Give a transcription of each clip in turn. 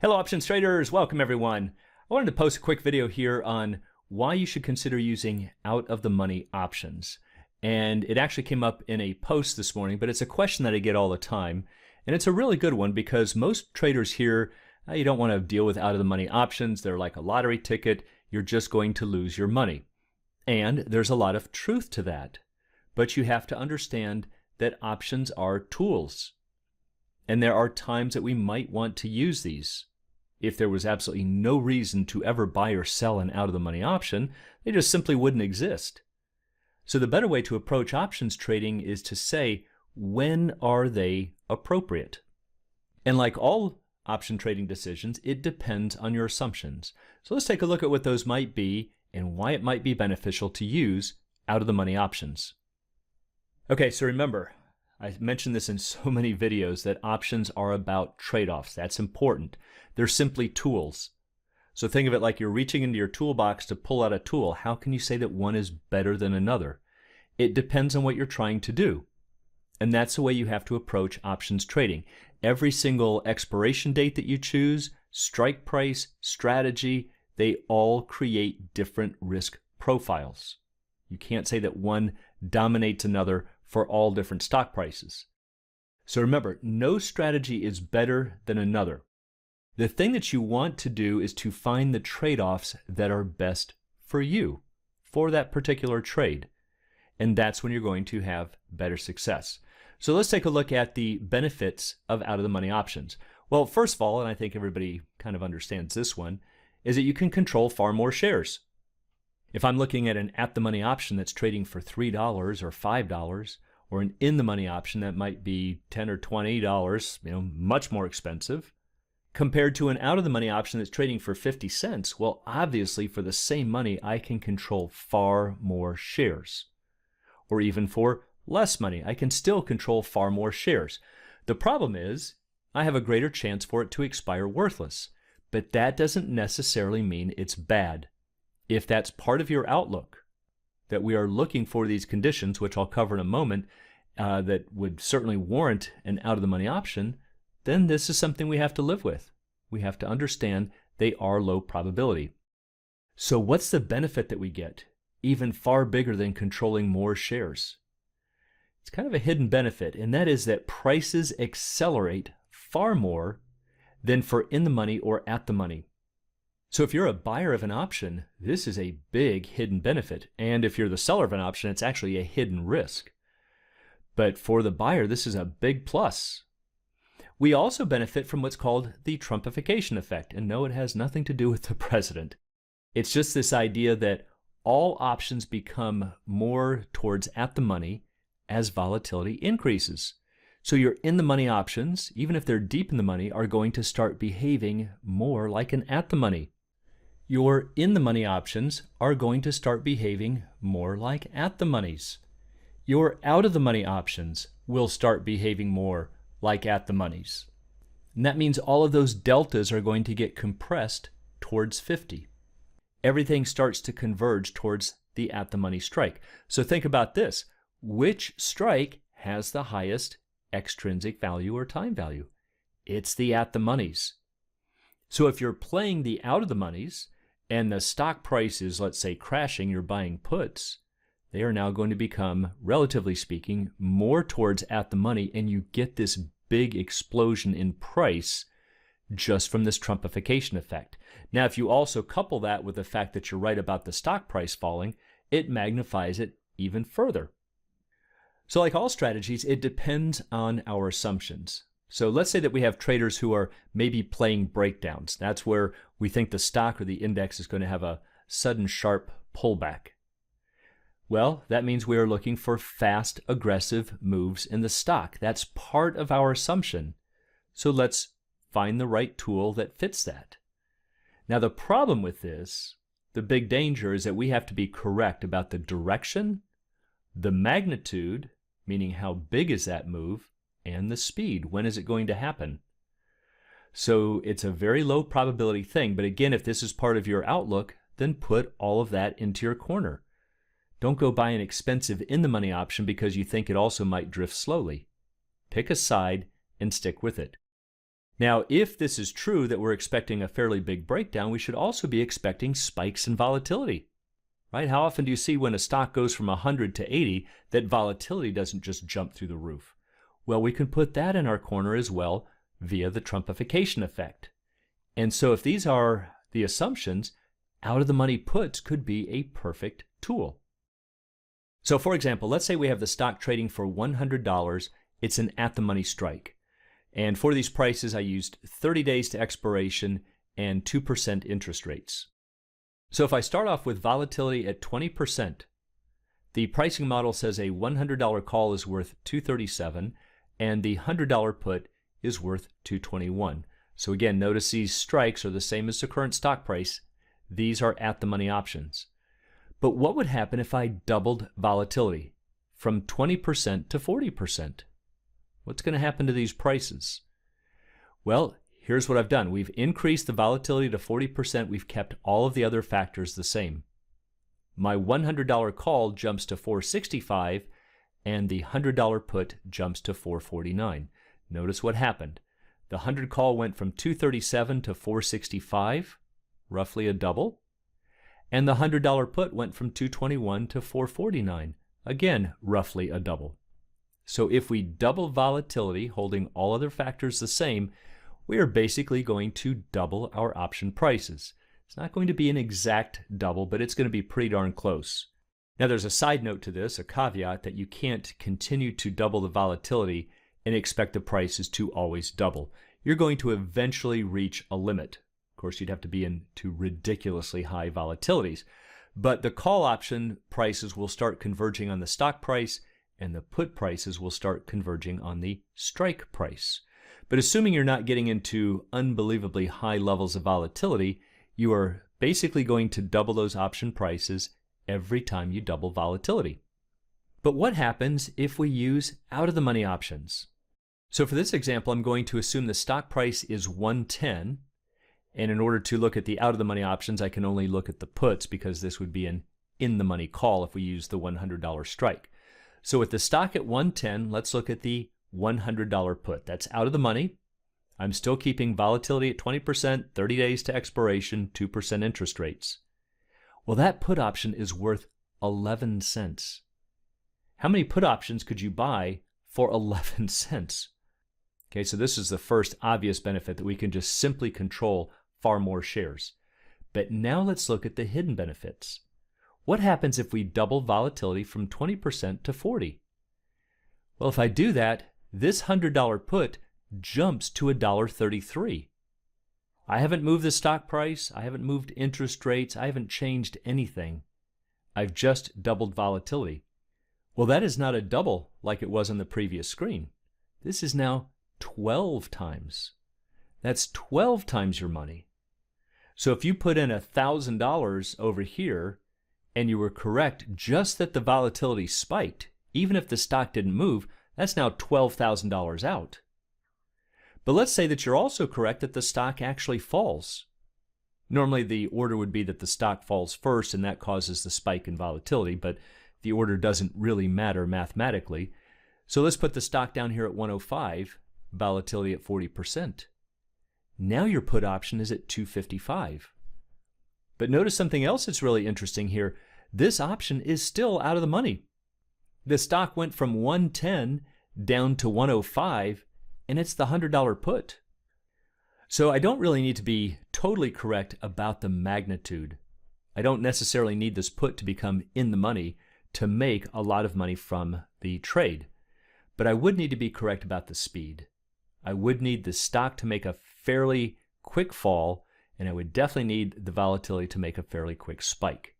Hello options traders, welcome everyone. I wanted to post a quick video here on why you should consider using out of the money options. And it actually came up in a post this morning, but it's a question that I get all the time. And it's a really good one because most traders here, you don't want to deal with out of the money options. They're like a lottery ticket. You're just going to lose your money. And there's a lot of truth to that. But you have to understand that options are tools. And there are times that we might want to use these. If there was absolutely no reason to ever buy or sell an out-of-the-money option, they just simply wouldn't exist. So the better way to approach options trading is to say, when are they appropriate? And like all option trading decisions, it depends on your assumptions. So let's take a look at what those might be and why it might be beneficial to use out-of-the-money options. Okay, so remember, I mentioned this in so many videos that options are about trade-offs. That's important. They're simply tools. So think of it like you're reaching into your toolbox to pull out a tool. How can you say that one is better than another? It depends on what you're trying to do. And that's the way you have to approach options trading. Every single expiration date that you choose, strike price, strategy, they all create different risk profiles. You can't say that one dominates another for all different stock prices. So remember, no strategy is better than another. The thing that you want to do is to find the trade-offs that are best for you, for that particular trade. And that's when you're going to have better success. So let's take a look at the benefits of out-of-the-money options. Well, first of all, and I think everybody kind of understands this one, is that you can control far more shares. If I'm looking at an at-the-money option that's trading for $3 or $5, or an in-the-money option that might be $10 or $20, much more expensive, compared to an out-of-the-money option that's trading for 50 cents, well, obviously for the same money, I can control far more shares. Or even for less money, I can still control far more shares. The problem is, I have a greater chance for it to expire worthless. But that doesn't necessarily mean it's bad. If that's part of your outlook, that we are looking for these conditions, which I'll cover in a moment, that would certainly warrant an out-of-the-money option, then this is something we have to live with. We have to understand they are low probability. So what's the benefit that we get, even far bigger than controlling more shares? It's kind of a hidden benefit, and that is that prices accelerate far more than for in the money or at the money. So if you're a buyer of an option, this is a big hidden benefit. And if you're the seller of an option, it's actually a hidden risk. But for the buyer, this is a big plus. We also benefit from what's called the trumpification effect. And no, it has nothing to do with the president. It's just this idea that all options become more towards at the money as volatility increases. So your in-the-money options, even if they're deep in the money, are going to start behaving more like an at-the-money. Your in-the-money options are going to start behaving more like at-the-monies. Your out-of-the-money options will start behaving more like at-the-monies. And that means all of those deltas are going to get compressed towards 50. Everything starts to converge towards the at-the-money strike. So think about this. Which strike has the highest extrinsic value or time value? It's the at-the-monies. So if you're playing the out-of-the-monies and the stock price is, let's say, crashing, you're buying puts, they are now going to become, relatively speaking, more towards at-the-money, and you get this big explosion in price just from this trumpification effect. Now, if you also couple that with the fact that you're right about the stock price falling, it magnifies it even further. So like all strategies, it depends on our assumptions. So let's say that we have traders who are maybe playing breakdowns. That's where we think the stock or the index is going to have a sudden sharp pullback. Well, that means we are looking for fast, aggressive moves in the stock. That's part of our assumption. So let's find the right tool that fits that. Now the problem with this, the big danger, is that we have to be correct about the direction, the magnitude, meaning how big is that move, and the speed. When is it going to happen? So it's a very low probability thing, but again, if this is part of your outlook, then put all of that into your corner. Don't go buy an expensive in-the-money option because you think it also might drift slowly. Pick a side and stick with it. Now, if this is true that we're expecting a fairly big breakdown, we should also be expecting spikes in volatility, right? How often do you see when a stock goes from 100 to 80 that volatility doesn't just jump through the roof? Well, we can put that in our corner as well via the trumpification effect. And so if these are the assumptions, out-of-the-money puts could be a perfect tool. So for example, let's say we have the stock trading for $100. It's an at-the-money strike. And for these prices, I used 30 days to expiration and 2% interest rates. So if I start off with volatility at 20%, the pricing model says a $100 call is worth $237 and the $100 put is worth $221. So again, notice these strikes are the same as the current stock price. These are at-the-money options. But what would happen if I doubled volatility from 20% to 40%? What's going to happen to these prices? Well, here's what I've done. We've increased the volatility to 40%. We've kept all of the other factors the same. My $100 call jumps to $465 and the $100 put jumps to $449. Notice what happened. The 100 call went from $237 to $465, roughly a double. And the $100 put went from $221 to $449, again, roughly a double. So if we double volatility, holding all other factors the same, we are basically going to double our option prices. It's not going to be an exact double, but it's going to be pretty darn close. Now there's a side note to this, a caveat, that you can't continue to double the volatility and expect the prices to always double. You're going to eventually reach a limit. Of course, you'd have to be into ridiculously high volatilities. But the call option prices will start converging on the stock price, and the put prices will start converging on the strike price. But assuming you're not getting into unbelievably high levels of volatility, you are basically going to double those option prices every time you double volatility. But what happens if we use out-of-the-money options? So for this example, I'm going to assume the stock price is 110, and in order to look at the out-of-the-money options, I can only look at the puts because this would be an in-the-money call if we use the $100 strike. So with the stock at 110, let's look at the $100 put. That's out of the money. I'm still keeping volatility at 20%, 30 days to expiration, 2% interest rates. Well, that put option is worth 11 cents. How many put options could you buy for 11 cents? Okay, so this is the first obvious benefit, that we can just simply control far more shares. But now let's look at the hidden benefits. What happens if we double volatility from 20% to 40%? Well, if I do that, this $100 put jumps to $1.33. I haven't moved the stock price, I haven't moved interest rates, I haven't changed anything. I've just doubled volatility. Well, that is not a double like it was on the previous screen. This is now 12 times. That's 12 times your money. So if you put in $1,000 over here, and you were correct just that the volatility spiked, even if the stock didn't move, that's now $12,000 out. But let's say that you're also correct that the stock actually falls. Normally the order would be that the stock falls first and that causes the spike in volatility, but the order doesn't really matter mathematically. So let's put the stock down here at 105, volatility at 40%. Now your put option is at 255. But notice something else that's really interesting here. This option is still out of the money. The stock went from 110 down to 105, and it's the $100 put. So I don't really need to be totally correct about the magnitude. I don't necessarily need this put to become in the money to make a lot of money from the trade. But I would need to be correct about the speed. I would need the stock to make a fairly quick fall, and I would definitely need the volatility to make a fairly quick spike.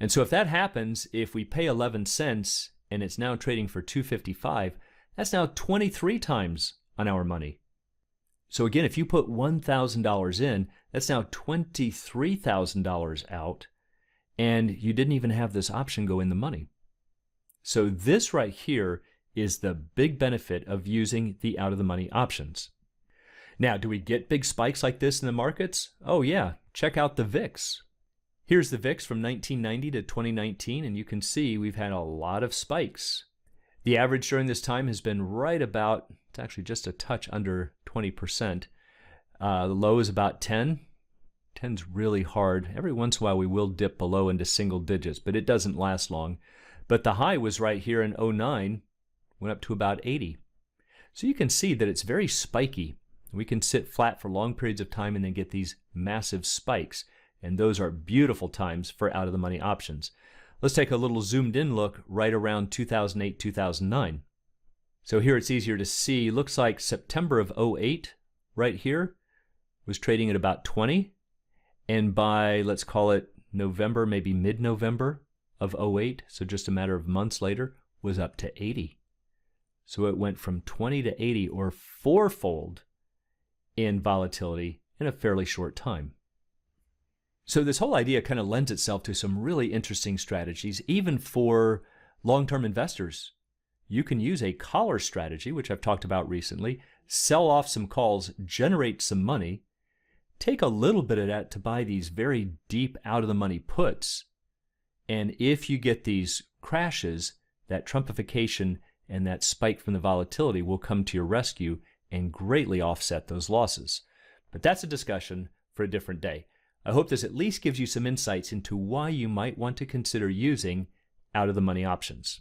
And so if that happens, if we pay 11 cents and it's now trading for 255, that's now 23 times on our money. So again, if you put $1,000 in, that's now $23,000 out, and you didn't even have this option go in the money. So this right here is the big benefit of using the out-of-the-money options. Now, do we get big spikes like this in the markets? Oh yeah, check out the VIX. Here's the VIX from 1990 to 2019, and you can see we've had a lot of spikes. The average during this time has been right about, it's actually just a touch under 20%. The low is about 10. 10's really hard. Every once in a while we will dip below into single digits, but it doesn't last long. But the high was right here in 09, went up to about 80. So you can see that it's very spiky. We can sit flat for long periods of time and then get these massive spikes. And those are beautiful times for out of the money options. Let's take a little zoomed in look right around 2008, 2009. So here it's easier to see. Looks like September of 08 right here was trading at about 20. And by, let's call it November, maybe mid-November of 08, so just a matter of months later, was up to 80. So it went from 20 to 80, or fourfold in volatility in a fairly short time. So this whole idea kind of lends itself to some really interesting strategies, even for long-term investors. You can use a collar strategy, which I've talked about recently, sell off some calls, generate some money, take a little bit of that to buy these very deep out-of-the-money puts. And if you get these crashes, that trumpification and that spike from the volatility will come to your rescue and greatly offset those losses. But that's a discussion for a different day. I hope this at least gives you some insights into why you might want to consider using out-of-the-money options.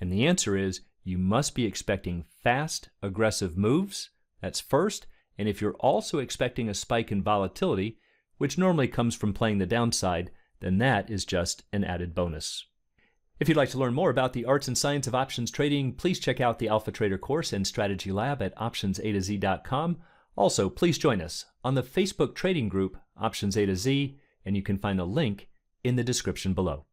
And the answer is you must be expecting fast, aggressive moves. That's first. And if you're also expecting a spike in volatility, which normally comes from playing the downside, then that is just an added bonus. If you'd like to learn more about the arts and science of options trading, please check out the Alpha Trader course and strategy lab at optionsatoz.com. Also, please join us on the Facebook trading group Options A to Z, and you can find a link in the description below.